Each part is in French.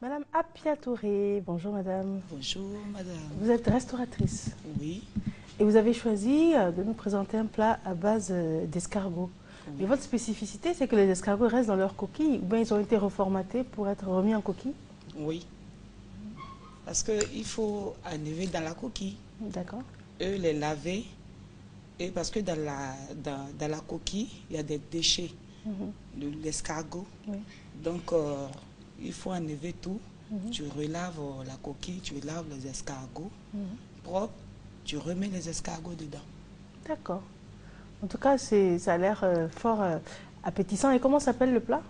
Madame Apia Touré, bonjour madame. Bonjour madame. Vous êtes restauratrice. Oui. Et vous avez choisi de nous présenter un plat à base d'escargots. Oui. Et votre spécificité, c'est que les escargots restent dans leur coquille ou bien ils ont été reformatés pour être remis en coquille? Oui. Parce qu'il faut enlever dans la coquille. D'accord. Eux, les laver. Et parce que dans la coquille, il y a des déchets de l'escargot. Oui. Donc, il faut enlever tout. Tu relaves la coquille, tu laves les escargots propres, tu remets les escargots dedans. D'accord. En tout cas, ça a l'air fort appétissant. Et comment s'appelle le plat?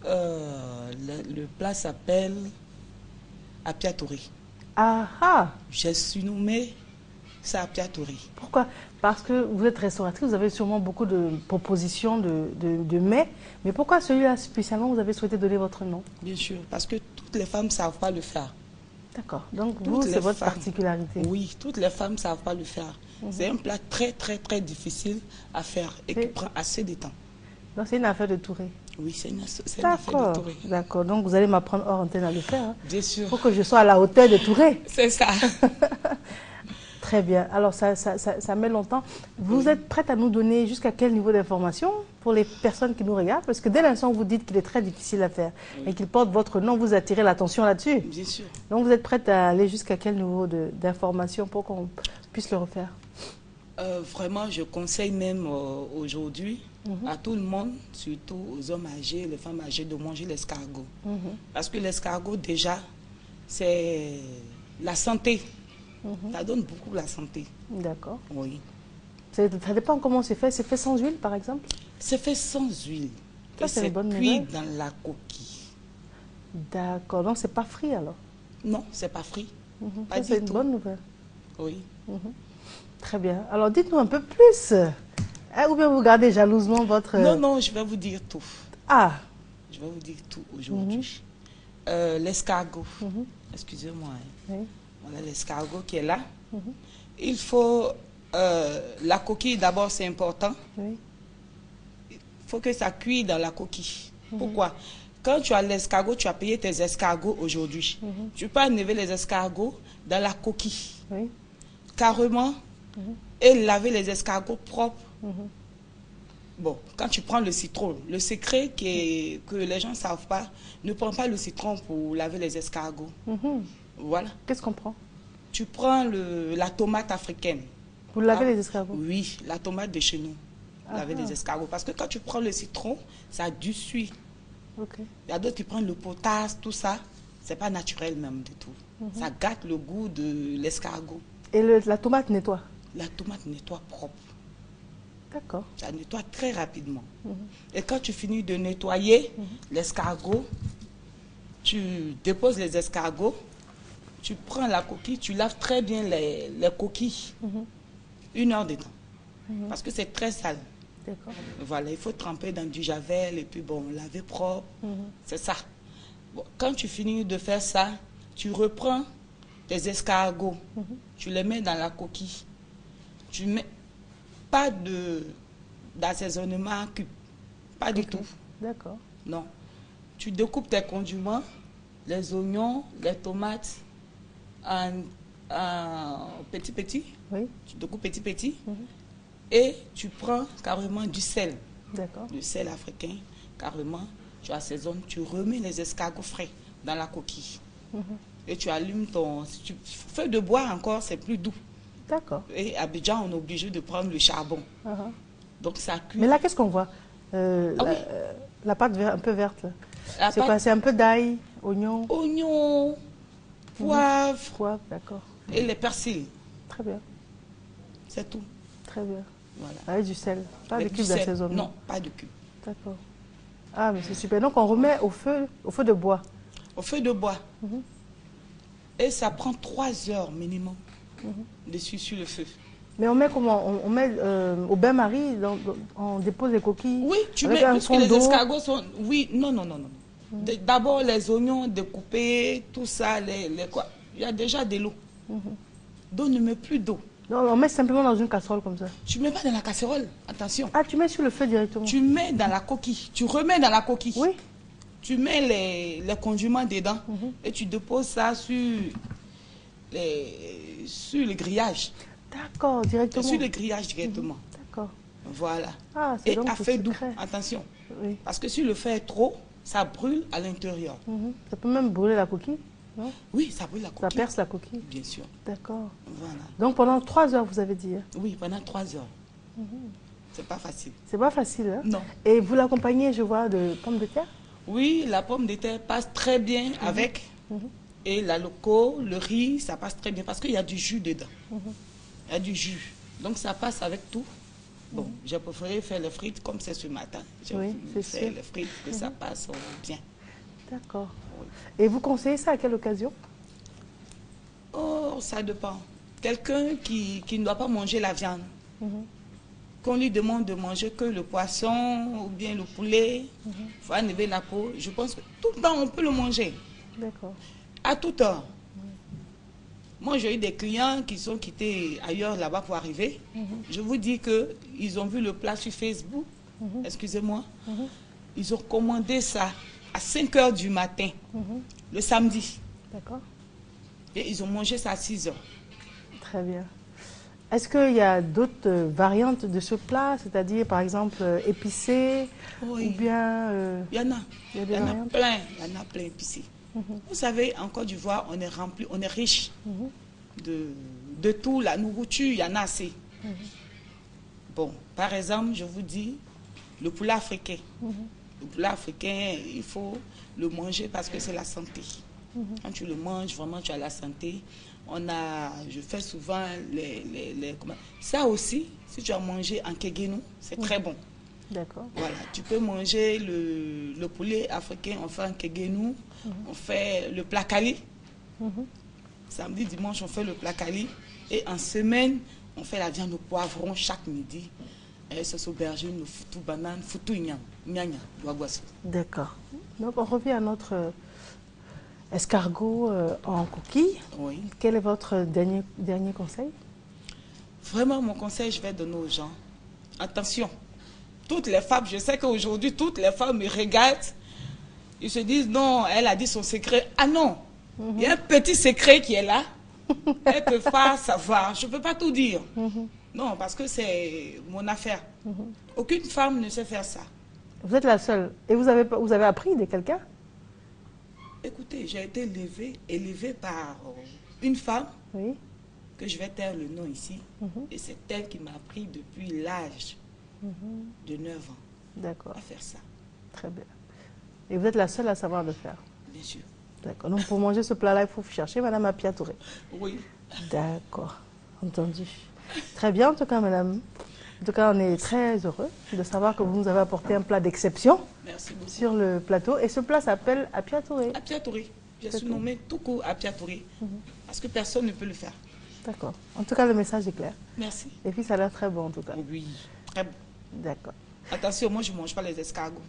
Le plat s'appelle Apia Touré. Ah ah! J'ai surnommé ça Apia Touré. Pourquoi? Parce que vous êtes restauratrice, vous avez sûrement beaucoup de propositions de mets. Mais pourquoi celui-là spécialement, vous avez souhaité donner votre nom? Bien sûr, parce que toutes les femmes ne savent pas le faire. D'accord. Donc vous, c'est votre particularité. Oui, toutes les femmes ne savent pas le faire. C'est un plat très, très, très difficile à faire et qui prend assez de temps. Donc c'est une affaire de Touré. Oui, c'est une affaire de Touré. D'accord. Donc vous allez m'apprendre hors antenne à le faire. Hein. Bien sûr. Il faut que je sois à la hauteur de Touré. C'est ça. Très bien. Alors ça met longtemps. Vous êtes prête à nous donner jusqu'à quel niveau d'information pour les personnes qui nous regardent? Parce que dès l'instant où vous dites qu'il est très difficile à faire et qu'il porte votre nom, vous attirez l'attention là-dessus. Bien sûr. Donc vous êtes prête à aller jusqu'à quel niveau d'information pour qu'on puisse le refaire? Vraiment, je conseille même aujourd'hui à tout le monde, surtout aux hommes âgés, les femmes âgées, de manger l'escargot. Parce que l'escargot, déjà, c'est la santé. Ça donne beaucoup la santé. D'accord. Oui. Ça dépend comment c'est fait. C'est fait sans huile, par exemple? C'est fait sans huile. Ça, c'est une bonne cuit nouvelle. dans la coquille. D'accord. Donc, c'est pas frit, alors? Non, c'est pas frit. Pas du C'est une tout. bonne nouvelle. Oui. Très bien. Alors, dites-nous un peu plus. Hein, ou bien vous gardez jalousement votre... Non, non, je vais vous dire tout. Ah! Je vais vous dire tout aujourd'hui. L'escargot. Excusez-moi. Hein. Oui. Voilà l'escargot qui est là. Il faut... la coquille, d'abord, c'est important. Oui. Il faut que ça cuise dans la coquille. Pourquoi? Quand tu as l'escargot, tu as payé tes escargots aujourd'hui. Tu peux enlever les escargots dans la coquille. Oui. Carrément. Et laver les escargots propres. Bon, quand tu prends le citron, le secret que les gens ne savent pas, ne prends pas le citron pour laver les escargots. Voilà. Qu'est-ce qu'on prend? Tu prends la tomate africaine. Vous lavez les escargots? Oui, la tomate de chez nous. Laver les escargots. Parce que quand tu prends le citron, ça dissout. Ok. Il y a d'autres qui prennent le potasse, tout ça. C'est pas naturel même du tout. Ça gâte le goût de l'escargot. Et la tomate nettoie? La tomate nettoie propre. D'accord. Ça nettoie très rapidement. Et quand tu finis de nettoyer l'escargot, tu déposes les escargots, tu prends la coquille, tu laves très bien les coquilles. 1 heure dedans. Parce que c'est très sale. D'accord. Voilà, il faut tremper dans du javel et puis bon, laver propre. C'est ça. Bon, quand tu finis de faire ça, tu reprends tes escargots. Tu les mets dans la coquille. Tu mets pas d'assaisonnement cube. Pas du tout. D'accord. Non. Tu découpes tes condiments, les oignons, les tomates en petit. Oui. Tu découpes petit. Et tu prends carrément du sel. D'accord. Du sel africain, carrément. Tu assaisonnes, tu remets les escargots frais dans la coquille. Et tu allumes ton... feu de bois encore, c'est plus doux. D'accord. Et à Abidjan, on est obligé de prendre le charbon. Donc ça cuit. Mais là, qu'est-ce qu'on voit? Oui. La pâte un peu verte, là. La C'est pâte- quoi? C'est un peu d'ail, oignon, Oignons, poivre poivre, d'accord. et les persils. Très bien, C'est tout. très bien. Voilà. Avec du sel, pas de Avec du cubes sel. d'assaisonnement. Non, pas de cube. D'accord. Ah, mais c'est super. Donc, on remet au feu de bois. Au feu de bois. Et ça prend 3 heures minimum dessus sur le feu. Mais on met comment? On met au bain-marie, on dépose les coquilles. Oui, tu avec mets, un parce que fond les d'eau. escargots sont... Oui, non. D'abord, les oignons découpés, tout ça, quoi. Il y a déjà de l'eau. Donc, ne mets plus d'eau. Non, on met simplement dans une casserole comme ça. Tu ne mets pas dans la casserole, attention. Ah, tu mets sur le feu directement? Tu mets dans la coquille. Tu remets dans la coquille. Oui. Tu mets les condiments dedans et tu déposes ça sur le grillage. D'accord, directement. Sur le grillage directement. D'accord. Voilà. Ah, et à feu doux, attention. Oui. Parce que si le feu est trop, ça brûle à l'intérieur. Ça peut même brûler la coquille, non? Oui, ça brûle la coquille. Ça perce la coquille. Bien sûr. D'accord. Voilà. Donc pendant 3 heures, vous avez dit? Oui, pendant 3 heures. C'est pas facile. C'est pas facile, hein? Non. Et vous l'accompagnez, je vois, de pommes de terre? Oui, la pomme de terre passe très bien avec. Et la loco, le riz, ça passe très bien parce qu'il y a du jus dedans. Il y a du jus. Donc ça passe avec tout. Bon, j'ai préféré faire les frites comme c'est ce matin. J'ai fait les frites, que ça passe bien. D'accord. Oui. Et vous conseillez ça à quelle occasion? Oh, ça dépend. Quelqu'un qui ne doit pas manger la viande, qu'on lui demande de manger que le poisson ou bien le poulet, il faut enlever la peau. Je pense que tout le temps, on peut le manger. D'accord. À toute heure. Moi, j'ai eu des clients qui sont quittés ailleurs là-bas pour arriver. Je vous dis qu'ils ont vu le plat sur Facebook. Excusez-moi. Ils ont commandé ça à 5 heures du matin, le samedi. D'accord. Et ils ont mangé ça à 6 heures. Très bien. Est-ce qu'il y a d'autres variantes de ce plat, c'est-à-dire par exemple épicé ou bien... Il y en a. Il y en a plein. Il y en a plein épicés. Vous savez, en Côte d'Ivoire, on est rempli, on est riche de tout. La nourriture, il y en a assez. Bon, par exemple, je vous dis, le poulet africain. Le poulet africain, il faut le manger parce que c'est la santé. Quand tu le manges, vraiment, tu as la santé. Je fais souvent ça aussi, si tu as mangé en Kéguénou, c'est très bon. D'accord. Voilà, tu peux manger le poulet africain, on fait en Kéguénou, on fait le placali. Samedi, dimanche, on fait le placali. Et en semaine, on fait la viande au poivron chaque midi. Sauce aubergine, le foutou banane, foutou nyanya, douaguasso. D'accord. Donc on revient à notre escargot en coquille. Oui. Quel est votre dernier conseil? Vraiment, mon conseil, je vais donner aux gens. Attention, toutes les femmes, je sais qu'aujourd'hui, toutes les femmes me regardent. Ils se disent, non, elle a dit son secret. Ah non, il y a un petit secret qui est là. Elle ne peut pas savoir. Je ne peux pas tout dire. Non, parce que c'est mon affaire. Aucune femme ne sait faire ça. Vous êtes la seule. Et vous avez appris de quelqu'un? Écoutez, j'ai été élevée par une femme, Oui. que je vais taire le nom ici. Et c'est elle qui m'a appris depuis l'âge de 9 ans D'accord. à faire ça. Très bien. Et vous êtes la seule à savoir le faire? Bien sûr. D'accord. Donc pour manger ce plat-là, il faut chercher Madame Apia Touré. Oui. D'accord. Entendu. Très bien, en tout cas, Madame. En tout cas, on est très heureux de savoir que vous nous avez apporté un plat d'exception sur le plateau. Et ce plat s'appelle Apia Touré. Apia Touré. J'ai surnommé tout court Apia Touré. Parce que personne ne peut le faire. D'accord. En tout cas, le message est clair. Merci. Et puis, ça a l'air très bon, en tout cas. Oui, très bon. D'accord. Attention, moi, je ne mange pas les escargots.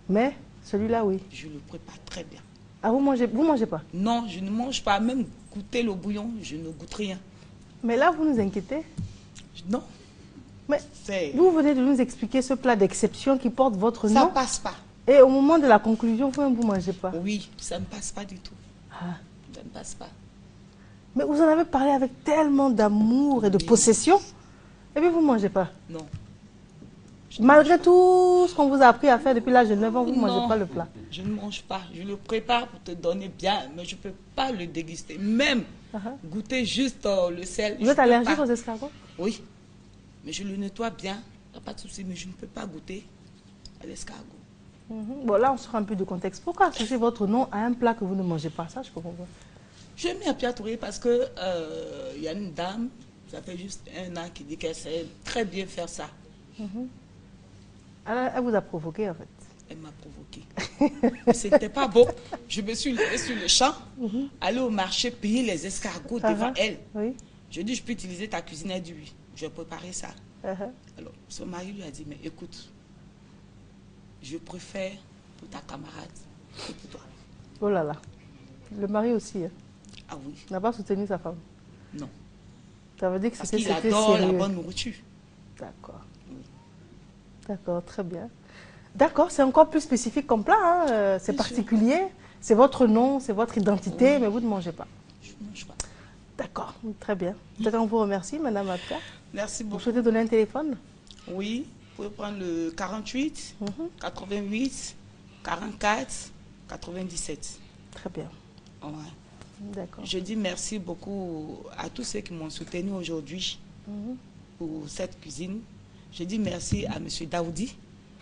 Mais celui-là, oui. Je le prépare très bien. Ah, vous mangez pas? Non, je ne mange pas. Même goûter le bouillon, je ne goûte rien. Mais là, vous nous inquiétez? Non. Mais vous venez de nous expliquer ce plat d'exception qui porte votre nom. Ça ne passe pas. Et au moment de la conclusion, vous-même, vous ne mangez pas? Oui, ça ne passe pas du tout. Ah. Ça ne passe pas. Mais vous en avez parlé avec tellement d'amour et de possession. Et puis vous ne mangez pas? Non. Malgré tout ce qu'on vous a appris à faire depuis l'âge de 9 ans, vous ne mangez pas le plat? Je ne mange pas. Je le prépare pour te donner bien, mais je ne peux pas le déguster. Même goûter juste le sel. Vous êtes allergique aux escargots? Oui. Mais je le nettoie bien. Il n'y a pas de souci, mais je ne peux pas goûter à l'escargot. Bon, là, on sort un peu de contexte. Pourquoi associer votre nom à un plat que vous ne mangez pas? Ça, je comprends pas. J'ai mis Apia Touré parce que y a une dame, ça fait juste 1 an, qui dit qu'elle sait très bien faire ça. Alors, elle vous a provoqué, en fait? Elle m'a provoqué. C'était pas beau. Je me suis levée sur le champ, aller au marché, payer les escargots devant elle. Oui. Je dis, je peux utiliser ta cuisine? Elle dit oui. Je vais préparer ça. Alors, son mari lui a dit, mais écoute, je préfère pour ta camarade que pour toi. Oh là là. Le mari aussi, hein? Ah oui. Il n'a pas soutenu sa femme? Non. Ça veut dire que parce c'était qu'il adore la bonne nourriture. D'accord. Oui. D'accord, très bien. D'accord, c'est encore plus spécifique comme plat, hein, c'est particulier. C'est votre nom, c'est votre identité, mais vous ne mangez pas. Je ne mange pas. D'accord, très bien. On vous remercie, Madame Abka. Merci beaucoup. Vous souhaitez donner un téléphone? Oui, vous pouvez prendre le 48 88 44 97. Très bien. Ouais. D'accord. Je dis merci beaucoup à tous ceux qui m'ont soutenu aujourd'hui pour cette cuisine. Je dis merci à M. Daoudi.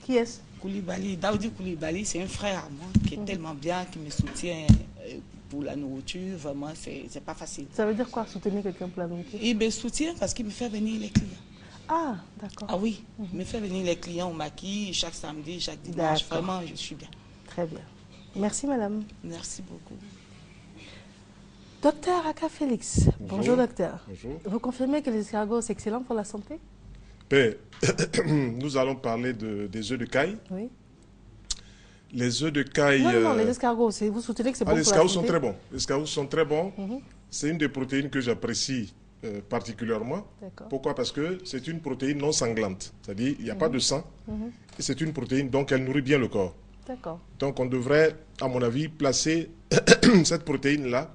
Qui est-ce? Koulibaly. Daoudi Koulibaly, c'est un frère à moi qui est tellement bien, qui me soutient pour la nourriture. Vraiment, c'est pas facile. Ça veut dire quoi, soutenir quelqu'un pour la nourriture? Il me soutient parce qu'il me fait venir les clients. Ah, d'accord. Ah oui, il me fait venir les clients au maquis chaque samedi, chaque dimanche. Vraiment, je suis bien. Très bien. Merci, madame. Merci beaucoup. Docteur Aka Félix. Bonjour, docteur. Bonjour. Vous confirmez que les escargots, c'est excellent pour la santé? Nous allons parler des œufs de caille. Oui. Les œufs de caille... Non, les escargots, vous soutenez que c'est bon pour la santé? Les escargots sont très bons. Les escargots sont très bons. C'est une des protéines que j'apprécie particulièrement. Pourquoi? Parce que c'est une protéine non sanglante. C'est-à-dire il n'y a pas de sang. Et c'est une protéine, donc elle nourrit bien le corps. D'accord. Donc on devrait, à mon avis, placer cette protéine-là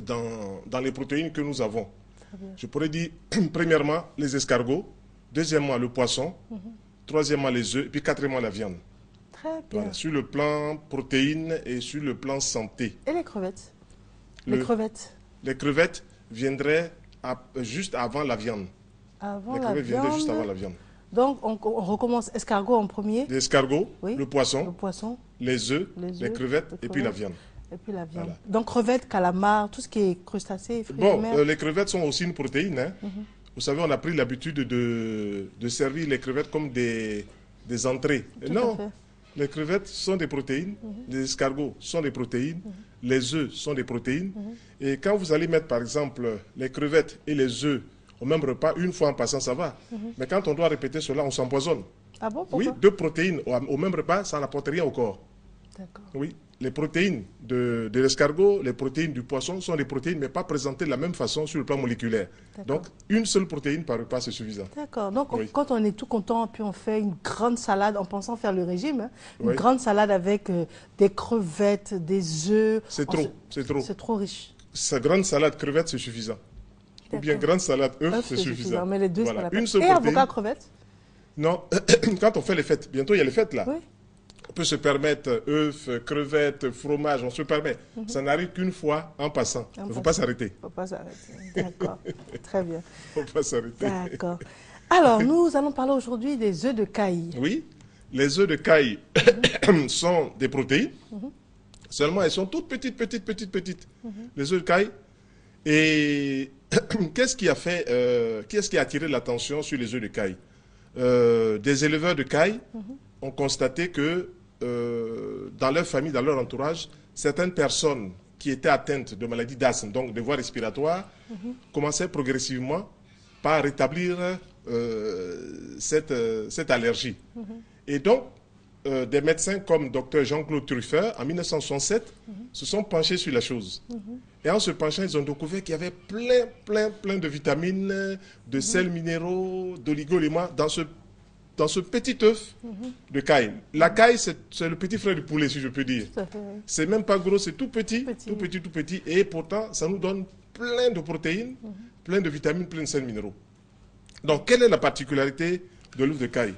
dans les protéines que nous avons. Je pourrais dire, premièrement, les escargots. Deuxièmement, le poisson. Troisièmement, les œufs. Et puis quatrièmement, la viande. Très bien. Voilà, sur le plan protéines et sur le plan santé. Et les crevettes? Les crevettes? Les crevettes viendraient juste avant la viande. Avant les crevettes viendraient juste avant la viande. Donc, on recommence escargot en premier. L'escargot, oui. le poisson, les œufs, les crevettes et puis la viande. Et puis la viande. Voilà. Donc, crevettes, calamars, tout ce qui est crustacés, fruits de mer. Les crevettes sont aussi une protéine. Hein. Vous savez, on a pris l'habitude de servir les crevettes comme des entrées. Non, les crevettes sont des protéines, les escargots sont des protéines, les œufs sont des protéines. Et quand vous allez mettre, par exemple, les crevettes et les œufs au même repas, une fois en passant, ça va. Mais quand on doit répéter cela, on s'empoisonne. Ah bon, pourquoi? Oui, deux protéines au même repas, ça n'apporte rien au corps. D'accord. Oui, les protéines de l'escargot, les protéines du poisson sont des protéines, mais pas présentées de la même façon sur le plan moléculaire. Donc, une seule protéine par repas, c'est suffisant. D'accord. Donc, quand on est tout content, puis on fait une grande salade, en pensant faire le régime, hein, une grande salade avec des crevettes, des œufs. C'est trop, c'est trop. C'est trop riche. Cette grande salade crevettes, c'est suffisant. Ou bien grande salade œufs, c'est suffisant. Mais les deux, c'est pas la peine. Une seule et protéine. Avocat crevettes? Non, quand on fait les fêtes, bientôt il y a les fêtes là. Oui. On peut se permettre œufs, crevettes, fromage, on se permet. Ça n'arrive qu'une fois en passant. Il ne faut pas s'arrêter. Il ne faut pas s'arrêter. D'accord. Très bien. Il ne faut pas s'arrêter. D'accord. Alors, nous allons parler aujourd'hui des œufs de caille. Oui, les œufs de caille sont des protéines. Seulement, elles sont toutes petites. Les œufs de caille. Et qu'est-ce qui a attiré l'attention sur les œufs de caille? Des éleveurs de caille ont constaté que dans leur famille, dans leur entourage, certaines personnes qui étaient atteintes de maladies d'asthme, donc de voies respiratoires, commençaient progressivement par rétablir cette allergie. Et donc, des médecins comme Dr Jean-Claude Truffer, en 1967, se sont penchés sur la chose. Et en se penchant, ils ont découvert qu'il y avait plein de vitamines, de sels minéraux, d'oligo-éléments dans ce petit œuf de caille. La caille, c'est le petit frère du poulet, si je peux dire. C'est même pas gros, c'est tout petit. Et pourtant, ça nous donne plein de protéines, plein de vitamines, plein de sels minéraux. Donc, quelle est la particularité de l'œuf de caille?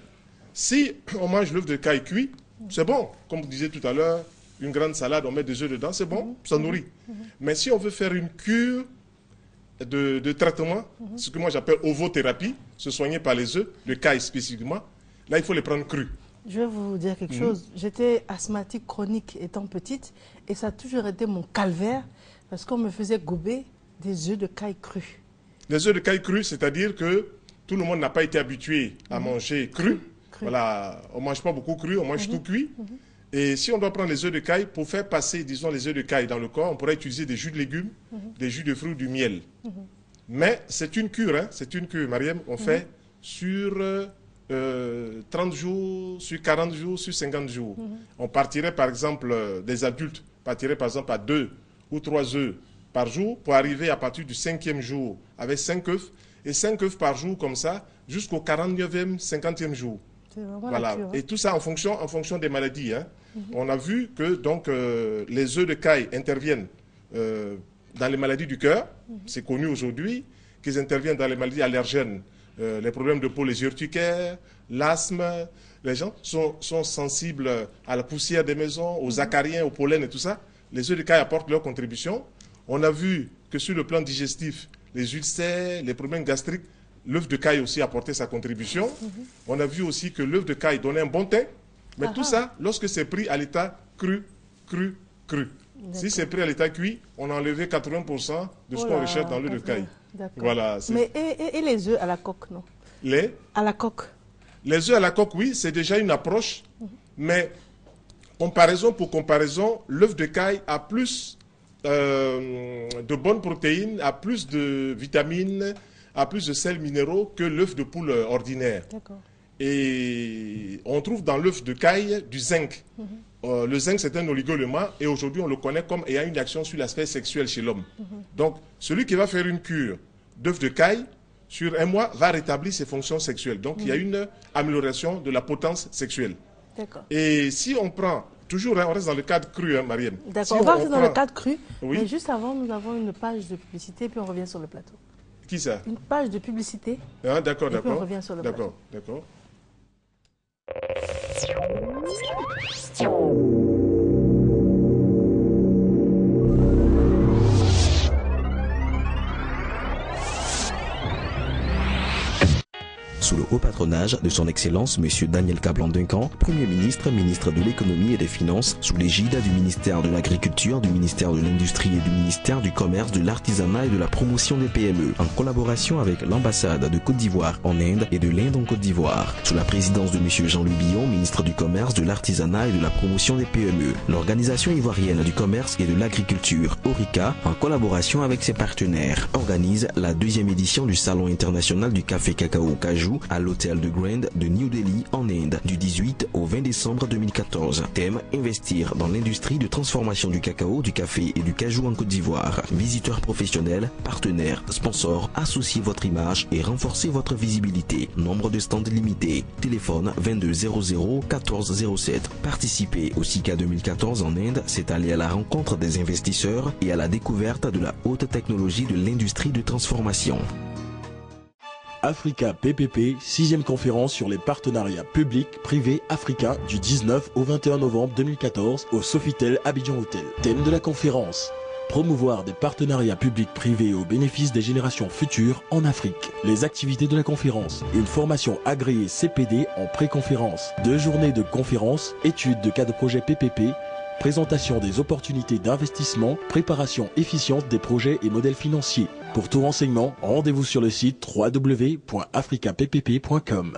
Si on mange l'œuf de caille cuit, c'est bon. Comme vous disiez tout à l'heure, une grande salade, on met des œufs dedans, c'est bon, ça nourrit. Mais si on veut faire une cure de traitement, ce que moi j'appelle ovothérapie, se soigner par les œufs, de caille spécifiquement, là il faut les prendre crus. Je vais vous dire quelque chose. J'étais asthmatique chronique étant petite et ça a toujours été mon calvaire parce qu'on me faisait gober des œufs de caille crus. Les œufs de caille crus, c'est-à-dire que tout le monde n'a pas été habitué à manger cru. Voilà, on ne mange pas beaucoup cru, on mange tout cuit. Et si on doit prendre les œufs de caille, pour faire passer, disons, les œufs de caille dans le corps, on pourrait utiliser des jus de légumes, des jus de fruits, du miel. Mais c'est une cure, hein, c'est une cure, Mariam, on fait sur 30 jours, sur 40 jours, sur 50 jours. On partirait, par exemple, des adultes partiraient, par exemple, à 2 ou 3 œufs par jour pour arriver à partir du 5e jour avec 5 œufs. Et 5 œufs par jour, comme ça, jusqu'au 49e, 50e jour. Voilà. Et tout ça en fonction des maladies. Hein. On a vu que donc, les œufs de caille interviennent dans les maladies du cœur. C'est connu aujourd'hui qu'ils interviennent dans les maladies allergènes, les problèmes de peau, les urticaires, l'asthme. Les gens sont sensibles à la poussière des maisons, aux acariens, au pollen et tout ça. Les œufs de caille apportent leur contribution. On a vu que sur le plan digestif, les ulcères, les problèmes gastriques, l'œuf de caille aussi apportait sa contribution. On a vu aussi que l'œuf de caille donnait un bon teint. Mais tout ça, lorsque c'est pris à l'état cru. Si c'est pris à l'état cuit, on a enlevé 80% de ce qu'on recherche dans l'œuf de caille. Voilà, mais et les œufs à la coque, non? À la coque. Les œufs à la coque, oui, c'est déjà une approche. Mais comparaison pour comparaison, l'œuf de caille a plus de bonnes protéines, a plus de vitamines, a plus de sels minéraux que l'œuf de poule ordinaire. Et on trouve dans l'œuf de caille du zinc. Le zinc, c'est un oligoélément et aujourd'hui, on le connaît comme ayant une action sur l'aspect sexuel chez l'homme. Donc, celui qui va faire une cure d'œuf de caille, sur un mois, va rétablir ses fonctions sexuelles. Donc, il y a une amélioration de la potence sexuelle. Et si on prend, toujours, hein, on reste dans le cadre cru, hein, Mariam. D'accord, si on va rester dans le cadre cru, mais juste avant, nous avons une page de publicité, puis on revient sur le plateau. Qui ça? Une page de publicité. Ah, d'accord, d'accord. On revient sur le plateau. D'accord. Sous le haut patronage de son Excellence M. Daniel Kablan-Duncan, Premier ministre, ministre de l'Économie et des Finances, sous l'égide du ministère de l'Agriculture, du ministère de l'Industrie et du ministère du Commerce, de l'Artisanat et de la Promotion des PME, en collaboration avec l'ambassade de Côte d'Ivoire en Inde et de l'Inde en Côte d'Ivoire, sous la présidence de M. Jean-Louis Billon, ministre du Commerce, de l'Artisanat et de la Promotion des PME, l'Organisation ivoirienne du commerce et de l'agriculture, ORICA, en collaboration avec ses partenaires, organise la 2e édition du Salon international du café cacao Cajou à l'hôtel de Grand de New Delhi en Inde du 18 au 20 décembre 2014. Thème: investir dans l'industrie de transformation du cacao, du café et du cajou en Côte d'Ivoire. Visiteurs professionnels, partenaires, sponsors, associez votre image et renforcez votre visibilité. Nombre de stands limités. Téléphone 22 00 14 07. Participez au SICA 2014 en Inde, c'est aller à la rencontre des investisseurs et à la découverte de la haute technologie de l'industrie de transformation. Africa PPP, 6e conférence sur les partenariats publics-privés africains du 19 au 21 novembre 2014 au Sofitel Abidjan Hotel. Thème de la conférence: promouvoir des partenariats publics-privés au bénéfice des générations futures en Afrique. Les activités de la conférence: une formation agréée CPD en pré-conférence, 2 journées de conférences, études de cas de projet PPP, présentation des opportunités d'investissement, préparation efficiente des projets et modèles financiers. Pour tout renseignement, rendez-vous sur le site www.africappp.com.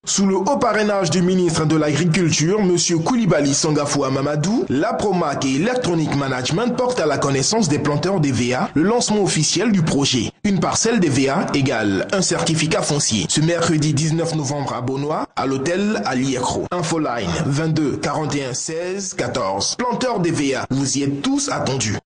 Sous le haut parrainage du ministre de l'Agriculture, M. Koulibaly Sangafoua Mamadou, la Promac et Electronic Management portent à la connaissance des planteurs d'EVA le lancement officiel du projet. Une parcelle d'EVA égale un certificat foncier. Ce mercredi 19 novembre à Beaunois, à l'hôtel Aliekro. Infoline 22 41 16 14. Planteurs d'EVA, vous y êtes tous attendus.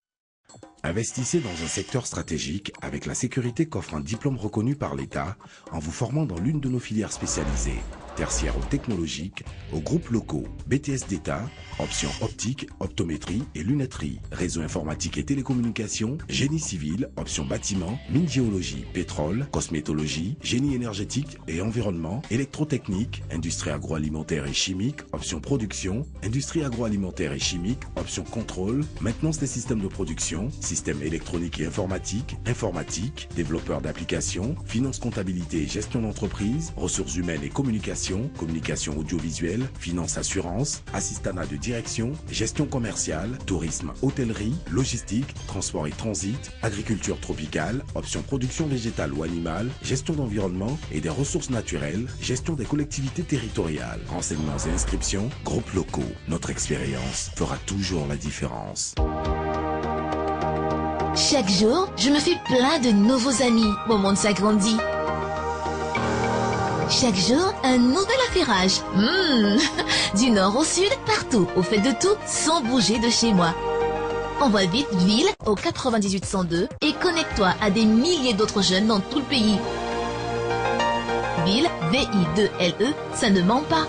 Investissez dans un secteur stratégique avec la sécurité qu'offre un diplôme reconnu par l'État en vous formant dans l'une de nos filières spécialisées, tertiaire ou technologique, aux groupes locaux, BTS d'État, options optique, optométrie et lunetterie, réseau informatique et télécommunications, génie civil, options bâtiment, mine géologie, pétrole, cosmétologie, génie énergétique et environnement, électrotechnique, industrie agroalimentaire et chimique, options production, industrie agroalimentaire et chimique, options contrôle, maintenance des systèmes de production, systèmes électroniques et informatique, développeur d'applications, finance, comptabilité et gestion d'entreprise, ressources humaines et communication, communication audiovisuelle, finance, assurance, assistanat de direction, gestion commerciale, tourisme, hôtellerie, logistique, transport et transit, agriculture tropicale, options production végétale ou animale, gestion d'environnement et des ressources naturelles, gestion des collectivités territoriales, renseignements et inscriptions, groupes locaux. Notre expérience fera toujours la différence. Chaque jour, je me fais plein de nouveaux amis. Mon monde s'agrandit. Chaque jour, un nouvel affairage. Du nord au sud, partout, au fait de tout, sans bouger de chez moi. Envoie vite ville au 98 102 et connecte-toi à des milliers d'autres jeunes dans tout le pays. Ville, VI2LE, ça ne ment pas.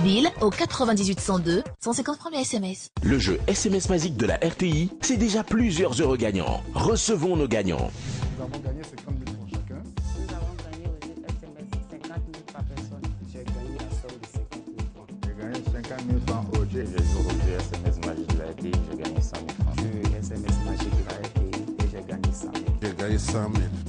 Ville au 98 102, 150 francs le SMS. Le jeu SMS Magique de la RTI, c'est déjà plusieurs heureux gagnants. Recevons nos gagnants. Nous avons gagné 50 000 francs chacun. Nous avons gagné au jeu SMS 50 000 par personne. J'ai gagné la somme de 50 000 francs. J'ai gagné 50 000 francs au jeu. J'ai joué au jeu SMS Magique de la RTI, j'ai gagné 100 000 francs. Jeu SMS Magique de la RTI et j'ai gagné 100 000. J'ai gagné 100 000.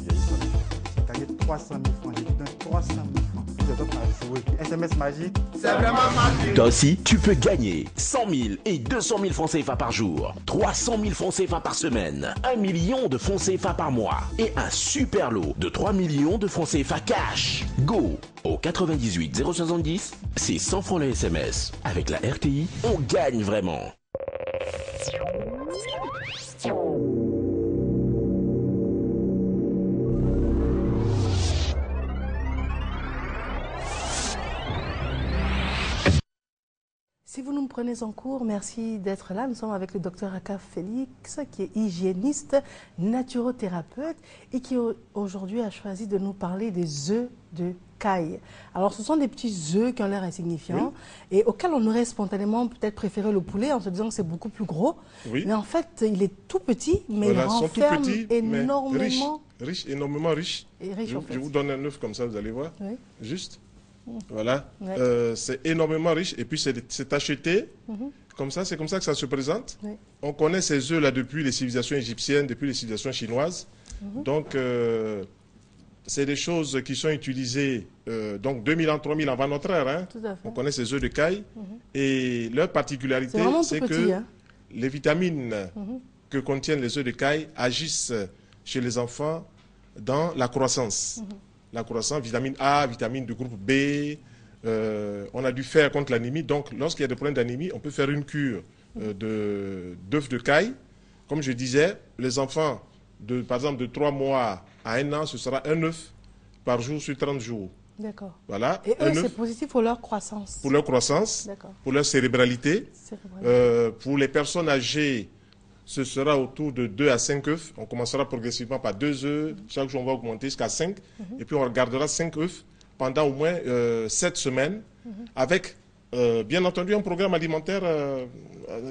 J'ai gagné 300 000 francs. J'ai dit 300 000 francs. Vous êtes à jouer. SMS Magique, c'est vraiment magique. Toi aussi, tu peux gagner 100 000 et 200 000 francs CFA par jour, 300 000 francs CFA par semaine, 1 million de francs CFA par mois et un super lot de 3 millions de francs CFA cash. Go au 98 070, c'est 100 francs le SMS. Avec la RTI, on gagne vraiment. Si vous nous prenez en cours, merci d'être là. Nous sommes avec le docteur Aka Félix, qui est hygiéniste, naturothérapeute et qui aujourd'hui a choisi de nous parler des œufs de caille. Alors, ce sont des petits œufs qui ont l'air insignifiants et auxquels on aurait spontanément peut-être préféré le poulet en se disant que c'est beaucoup plus gros. Oui. Mais en fait, il est tout petit, mais Voilà, il sont tout renferme petits, énormément. mais riche, énormément riche. Et riche, en fait. Je vous donne un œuf comme ça, vous allez voir. Oui. Juste. Voilà. Ouais. C'est énormément riche. Et puis, c'est acheté. Comme ça, c'est comme ça que ça se présente. Oui. On connaît ces œufs-là depuis les civilisations égyptiennes, depuis les civilisations chinoises. Donc, c'est des choses qui sont utilisées donc 2000 ans, 3000 ans avant notre ère. Hein. Tout à fait. On connaît ces œufs de caille. Et leur particularité, C'est vraiment c'est tout que petit, hein. les vitamines que contiennent les œufs de caille agissent chez les enfants dans la croissance. La croissance, vitamine A, vitamine du groupe B. On a du fer contre l'anémie. Donc, lorsqu'il y a des problèmes d'anémie, on peut faire une cure d'œufs de caille. Comme je disais, les enfants, par exemple, de 3 mois à 1 an, ce sera un œuf par jour sur 30 jours. D'accord. Voilà. Et un eux, œuf c'est positif pour leur croissance. pour leur croissance, D'accord. pour leur cérébralité. Cérébralité. Pour les personnes âgées, ce sera autour de 2 à 5 œufs. On commencera progressivement par 2 œufs. Chaque jour, on va augmenter jusqu'à 5. Et puis, on regardera 5 œufs pendant au moins 7 semaines avec, bien entendu, un programme alimentaire,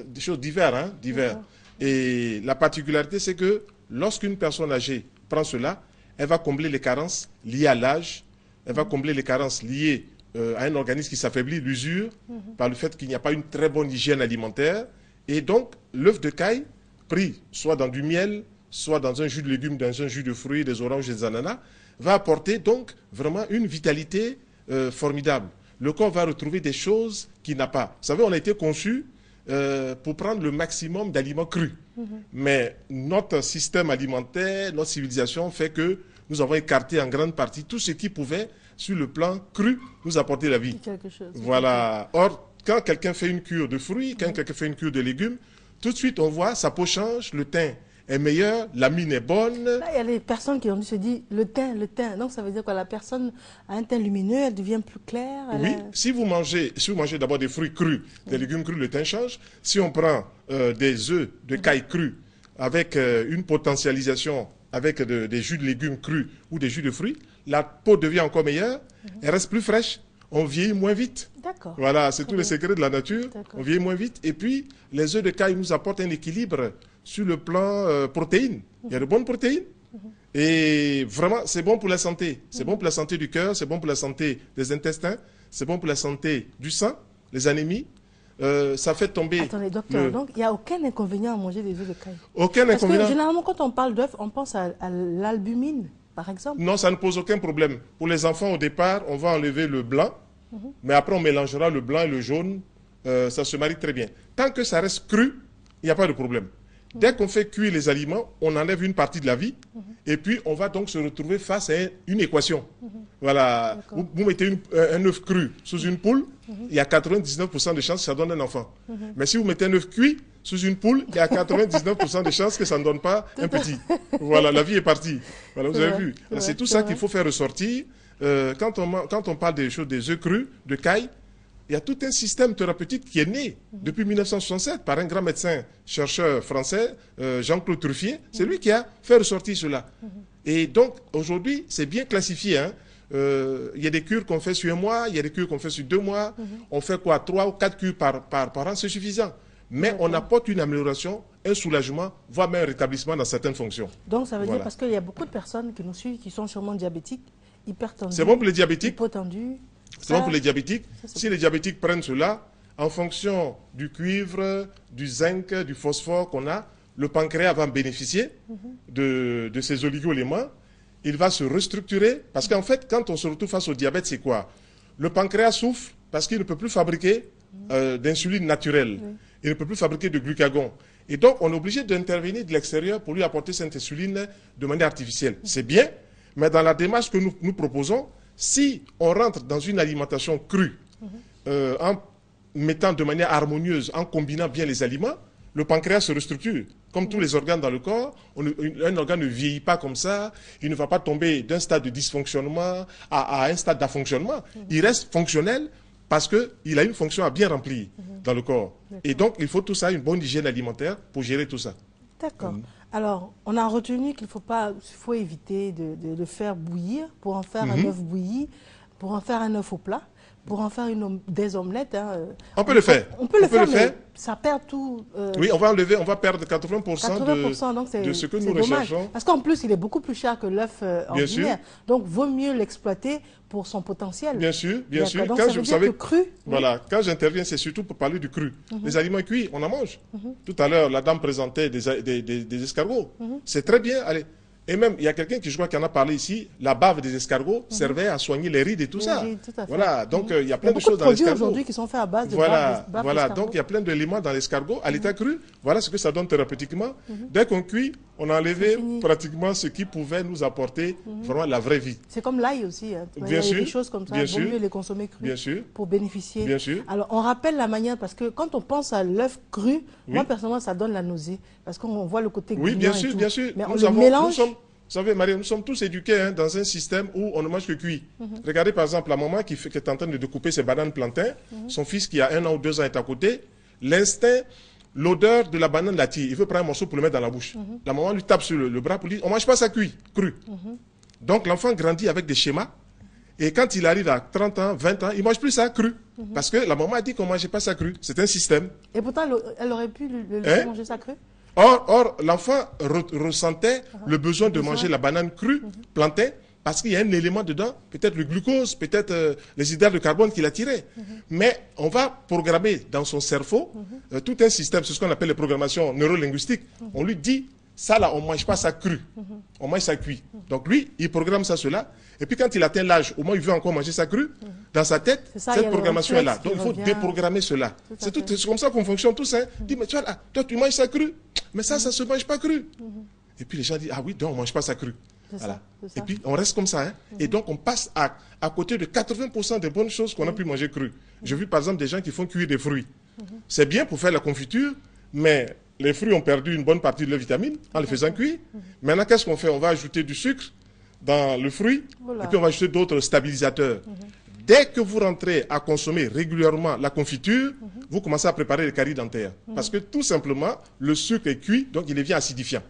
des choses diverses. Hein, divers. Et la particularité, c'est que lorsqu'une personne âgée prend cela, elle va combler les carences liées à l'âge. Elle va combler les carences liées à un organisme qui s'affaiblit, l'usure, par le fait qu'il n'y a pas une très bonne hygiène alimentaire. Et donc, l'œuf de caille, pris soit dans du miel, soit dans un jus de légumes, dans un jus de fruits, des oranges, des ananas, va apporter donc vraiment une vitalité formidable. Le corps va retrouver des choses qu'il n'a pas. Vous savez, on a été conçu pour prendre le maximum d'aliments crus. Mais notre système alimentaire, notre civilisation fait que nous avons écarté en grande partie tout ce qui pouvait, sur le plan cru, nous apporter la vie. Quelque chose. Voilà. Or, quand quelqu'un fait une cure de fruits, quand quelqu'un fait une cure de légumes, tout de suite, on voit, sa peau change, le teint est meilleur, la mine est bonne. Là, il y a des personnes qui ont dû se dire le teint. Donc, ça veut dire que la personne a un teint lumineux, elle devient plus claire. Oui, si vous mangez d'abord des fruits crus, des légumes crus, le teint change. Si on prend des œufs de caille crus avec une potentialisation, avec des jus de légumes crus ou des jus de fruits, la peau devient encore meilleure, elle reste plus fraîche. On vieillit moins vite. D'accord. Voilà, c'est tous les secrets de la nature. D'accord. On vieillit moins vite. Et puis, les œufs de caille nous apportent un équilibre sur le plan protéines. Il y a de bonnes protéines. Et vraiment, c'est bon pour la santé. C'est bon pour la santé du cœur, c'est bon pour la santé des intestins, c'est bon pour la santé du sang, les anémies. Ça fait tomber... Attendez, docteur, donc il n'y a aucun inconvénient à manger des œufs de caille? Aucun Parce inconvénient. que généralement, quand on parle d'œufs, on pense à l'albumine, par exemple. Non, ça ne pose aucun problème. Pour les enfants, au départ, on va enlever le blanc, mais après, on mélangera le blanc et le jaune. Ça se marie très bien. Tant que ça reste cru, il n'y a pas de problème. Dès qu'on fait cuire les aliments, on enlève une partie de la vie, et puis on va donc se retrouver face à une équation. Voilà. Vous mettez un œuf cru sous une poule, il y a 99% de chances que ça donne un enfant. Mais si vous mettez un œuf cuit sous une poule, il y a 99% de chances que ça ne donne pas un petit. Voilà, la vie est partie. Voilà, vous avez vu. C'est tout ça qu'il faut faire ressortir. Quand on parle des choses, des œufs crus, de caille, il y a tout un système thérapeutique qui est né depuis 1967 par un grand médecin, chercheur français, Jean-Claude Truffier. C'est lui qui a fait ressortir cela. Et donc, aujourd'hui, c'est bien classifié. Hein. Il y a des cures qu'on fait sur 1 mois, il y a des cures qu'on fait sur 2 mois. On fait quoi, 3 ou 4 cures par an, c'est suffisant. Mais on apporte une amélioration, un soulagement, voire même un rétablissement dans certaines fonctions. Donc ça veut dire, parce qu'il y a beaucoup de personnes qui nous suivent, qui sont sûrement diabétiques, hypertendus. C'est bon pour les diabétiques. Hypotendus. C'est bon pour les diabétiques. Si les diabétiques prennent cela, en fonction du cuivre, du zinc, du phosphore qu'on a, le pancréas va bénéficier de ces oligo-éléments. Il va se restructurer. Parce qu'en fait, quand on se retrouve face au diabète, c'est quoi? Le pancréas souffre parce qu'il ne peut plus fabriquer d'insuline naturelle. Il ne peut plus fabriquer de glucagon. Et donc, on est obligé d'intervenir de l'extérieur pour lui apporter cette insuline de manière artificielle. C'est bien, mais dans la démarche que nous proposons, si on rentre dans une alimentation crue, en mettant de manière harmonieuse, en combinant bien les aliments, le pancréas se restructure. Comme tous les organes dans le corps, un organe ne vieillit pas comme ça, il ne va pas tomber d'un stade de dysfonctionnement à un stade d'affonctionnement. Il reste fonctionnel parce qu'il a une fonction à bien remplir dans le corps. Et donc, il faut tout ça, une bonne hygiène alimentaire pour gérer tout ça. D'accord. Alors, on a retenu qu'il faut éviter de faire bouillir pour en faire un œuf bouilli, pour en faire un œuf au plat, pour en faire des omelettes. Hein. On peut le faire. On peut le faire, mais ça perd tout. Oui, on va perdre 80% de ce que nous recherchons. Parce qu'en plus, il est beaucoup plus cher que l'œuf ordinaire. Donc, vaut mieux l'exploiter pour son potentiel. Bien sûr, bien sûr. Donc, quand vous savez, cru. Voilà, quand j'interviens, c'est surtout pour parler du cru. Les aliments cuits, on en mange. Tout à l'heure, la dame présentait des escargots. C'est très bien. Allez. Et même, il y a quelqu'un qui, je crois, qui en a parlé ici, la bave des escargots servait à soigner les rides et tout ça. Tout à fait. Voilà, donc il y a plein de choses dans l'escargot. Il y a beaucoup de produits aujourd'hui qui sont faits à base de bave Voilà, donc il y a plein d'éléments dans l'escargot. À l'état cru, voilà ce que ça donne thérapeutiquement. Dès qu'on cuit, on a enlevé pratiquement ce qui pouvait nous apporter vraiment la vraie vie. C'est comme l'ail aussi. Hein. Bien sûr. Il y a des choses comme ça, il vaut mieux les consommer crus pour bénéficier. Bien sûr. Alors, on rappelle la manière, parce que quand on pense à l'œuf cru, moi, personnellement, ça donne la nausée. Parce qu'on voit le côté Oui, bien sûr, bien sûr. Mais on le mélange. Vous savez, Marie, nous sommes tous éduqués dans un système où on ne mange que cuit. Regardez par exemple la maman qui est en train de découper ses bananes plantains, son fils qui a 1 an ou 2 ans est à côté, l'instinct, l'odeur de la banane l'attire. Il veut prendre un morceau pour le mettre dans la bouche. La maman lui tape sur le bras pour lui dire, on ne mange pas ça cuit, cru. Donc l'enfant grandit avec des schémas et quand il arrive à 30 ans, 20 ans, il ne mange plus ça cru. Parce que la maman a dit qu'on ne mangeait pas ça cru. C'est un système. Et pourtant, elle aurait pu le laisser manger ça cru. Or l'enfant ressentait le besoin de manger la banane crue, plantain, parce qu'il y a un élément dedans, peut-être le glucose, peut-être les hydrates de carbone qui l'attiraient. Mais on va programmer dans son cerveau tout un système, c'est ce qu'on appelle les programmations neurolinguistiques. On lui dit, ça là, on ne mange pas ça cru, on mange ça cuit. Donc lui, il programme ça, cela. Et puis quand il atteint l'âge, au moins il veut encore manger ça cru, dans sa tête, cette programmation est là. Donc il faut déprogrammer cela. C'est comme ça qu'on fonctionne tous. Hein. Dit, mais tu vois là, toi tu manges ça cru, mais ça ne se mange pas cru. Et puis les gens disent, ah oui, donc on ne mange pas ça cru. Voilà. Et puis on reste comme ça. Hein. Et donc on passe à côté de 80% des bonnes choses qu'on a pu manger cru. J'ai vu par exemple des gens qui font cuire des fruits. C'est bien pour faire la confiture, mais les fruits ont perdu une bonne partie de leurs vitamines en les faisant cuire. Maintenant, qu'est-ce qu'on fait? On va ajouter du sucre dans le fruit, et puis on va ajouter d'autres stabilisateurs. Dès que vous rentrez à consommer régulièrement la confiture, vous commencez à préparer les caries dentaires. Parce que tout simplement, le sucre est cuit, donc il devient acidifiant.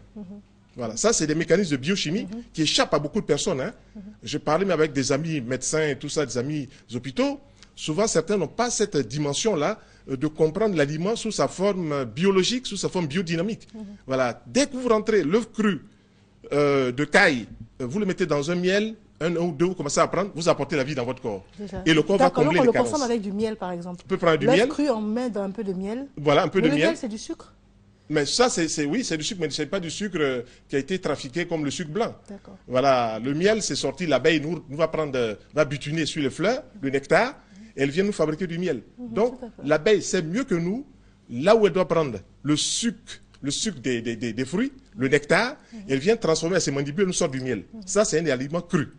Voilà, ça c'est des mécanismes de biochimie qui échappent à beaucoup de personnes. Hein. Je parlais même avec des amis médecins et tout ça, des amis des hôpitaux. Souvent, certains n'ont pas cette dimension-là de comprendre l'aliment sous sa forme biologique, sous sa forme biodynamique. Voilà, dès que vous rentrez l'œuf cru de caille, vous le mettez dans un miel, 1 ou 2, vous commencez à prendre, vous apportez la vie dans votre corps. Et le corps va combler les carences. On le consomme avec du miel, par exemple. On peut prendre du miel. L'œuf cru, on met dans un peu de miel. Voilà, un peu de miel. Le miel, c'est du sucre. Mais ça, oui, c'est du sucre, mais ce n'est pas du sucre qui a été trafiqué comme le sucre blanc. Voilà, le miel, c'est sorti, l'abeille nous va butiner sur les fleurs, le nectar, et elle vient nous fabriquer du miel. Donc, l'abeille sait mieux que nous, là où elle doit prendre le sucre des fruits, le nectar, elle vient transformer à ses mandibules, elle nous sort du miel. Ça, c'est un aliment cru.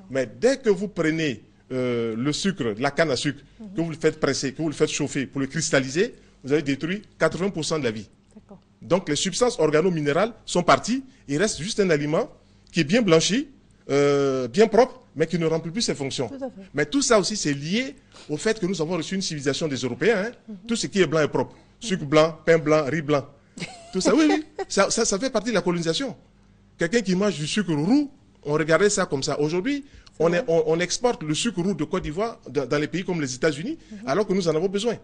Mais dès que vous prenez le sucre, la canne à sucre, que vous le faites presser, que vous le faites chauffer pour le cristalliser, vous avez détruit 80% de la vie. Donc les substances organo-minérales sont parties, il reste juste un aliment qui est bien blanchi, bien propre, mais qui ne remplit plus ses fonctions. Mais tout ça aussi, c'est lié au fait que nous avons reçu une civilisation des Européens. Hein. Tout ce qui est blanc est propre. Sucre blanc, pain blanc, riz blanc. Tout ça, oui, ça fait partie de la colonisation. Quelqu'un qui mange du sucre roux, on regardait ça comme ça. Aujourd'hui, on exporte le sucre roux de Côte d'Ivoire dans les pays comme les États-Unis, alors que nous en avons besoin.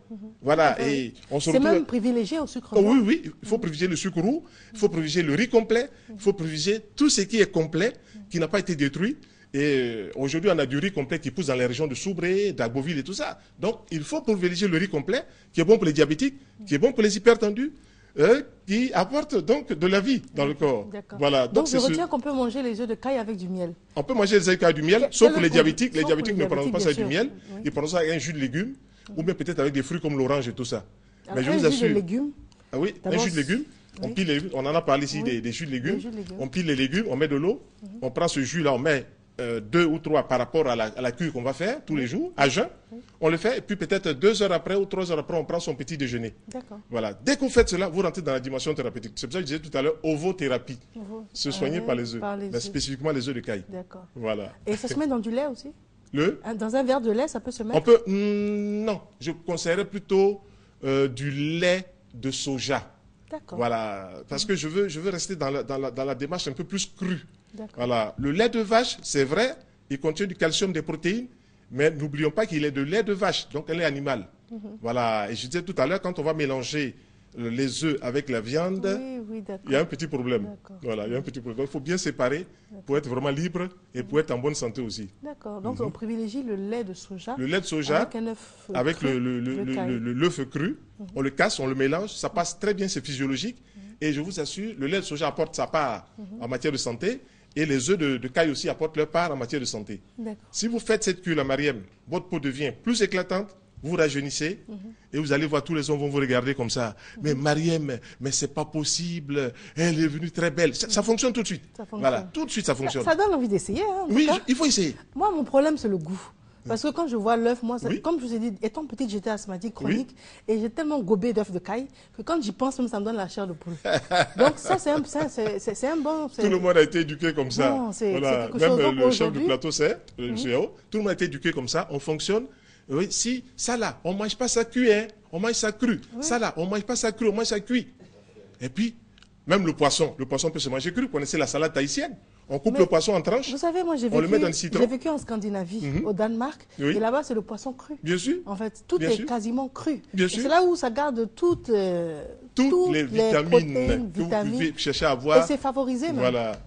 Voilà. Et on se retrouve... C'est même privilégié au sucre roux. Oui, oui. Il faut privilégier le sucre roux, il faut privilégier le riz complet, il faut privilégier tout ce qui est complet, qui n'a pas été détruit. Et aujourd'hui, on a du riz complet qui pousse dans les régions de Soubré, d'Agboville et tout ça. Donc, il faut privilégier le riz complet, qui est bon pour les diabétiques, qui est bon pour les hypertendus, qui apporte donc de la vie dans le corps. Voilà. Donc je retiens qu'on peut manger les œufs de caille avec du miel. On peut manger les œufs de caille avec du miel, sauf pour les diabétiques. Les diabétiques ne prennent pas ça avec du miel. Ils prennent ça avec un jus de légumes, ou bien peut-être avec des fruits comme l'orange et tout ça. Mais je vous assure. Un jus de légumes. Ah oui, un jus de légumes. On pile les légumes. On en a parlé ici des jus de légumes. On pile les légumes, on met de l'eau, on prend ce jus-là, on met 2 ou 3 par rapport à la cure qu'on va faire tous les jours, à jeun. On le fait, et puis peut-être 2 heures après ou 3 heures après, on prend son petit déjeuner. Voilà. Dès que vous faites cela, vous rentrez dans la dimension thérapeutique. C'est pour ça que je disais tout à l'heure, ovothérapie. Se soigner par les œufs. Mais spécifiquement les œufs de caille. D'accord. Voilà. Et ça se met dans du lait aussi? Dans un verre de lait, ça peut se mettre? On peut... non. Je conseillerais plutôt du lait de soja. D'accord. Voilà. Parce que je veux rester dans la démarche un peu plus crue. Voilà. Le lait de vache, c'est vrai, il contient du calcium, des protéines, mais n'oublions pas qu'il est de lait de vache, donc un lait animal. Voilà. Et je disais tout à l'heure, quand on va mélanger les œufs avec la viande, il y a un petit problème. Voilà, il y a un petit problème. Il faut bien séparer pour être vraiment libre et pour être en bonne santé aussi. D'accord. Donc on privilégie le lait de soja. Le lait de soja avec l'œuf cru. On le casse, on le mélange, ça passe très bien, c'est physiologique. Et je vous assure, le lait de soja apporte sa part en matière de santé. Et les œufs de caille aussi apportent leur part en matière de santé. Si vous faites cette cure, Mariam, votre peau devient plus éclatante, vous rajeunissez, et vous allez voir, tous les hommes vont vous regarder comme ça. Mais Mariam, mais c'est pas possible, elle est venue très belle. Ça fonctionne tout de suite. Voilà, tout de suite ça fonctionne. Ça donne envie d'essayer. Hein, oui, il faut essayer. Moi, mon problème, c'est le goût. Parce que quand je vois l'œuf, moi, comme je vous ai dit, étant petite, j'étais asthmatique chronique et j'ai tellement gobé d'œufs de caille que quand j'y pense, même, ça me donne la chair de poule. Donc ça, c'est un bon... Tout le monde a été éduqué comme ça. Non, voilà. Même le chef du plateau, c'est le CEO. Tout le monde a été éduqué comme ça. On fonctionne. Oui, si, ça là, on ne mange pas ça cuit, hein. On mange ça cru. Ça là, on ne mange pas ça cru, on mange ça cuit. Et puis, même le poisson peut se manger cru. Vous connaissez la salade tahitienne? On coupe le poisson en tranches, vous savez, moi, on le met dans le citron. J'ai vécu en Scandinavie, au Danemark, et là-bas, c'est le poisson cru. Bien sûr. En fait, tout est quasiment cru. Bien sûr. C'est là où ça garde toutes les vitamines protéines, que vous pouvez chercher à avoir. Et c'est favorisé même. Voilà.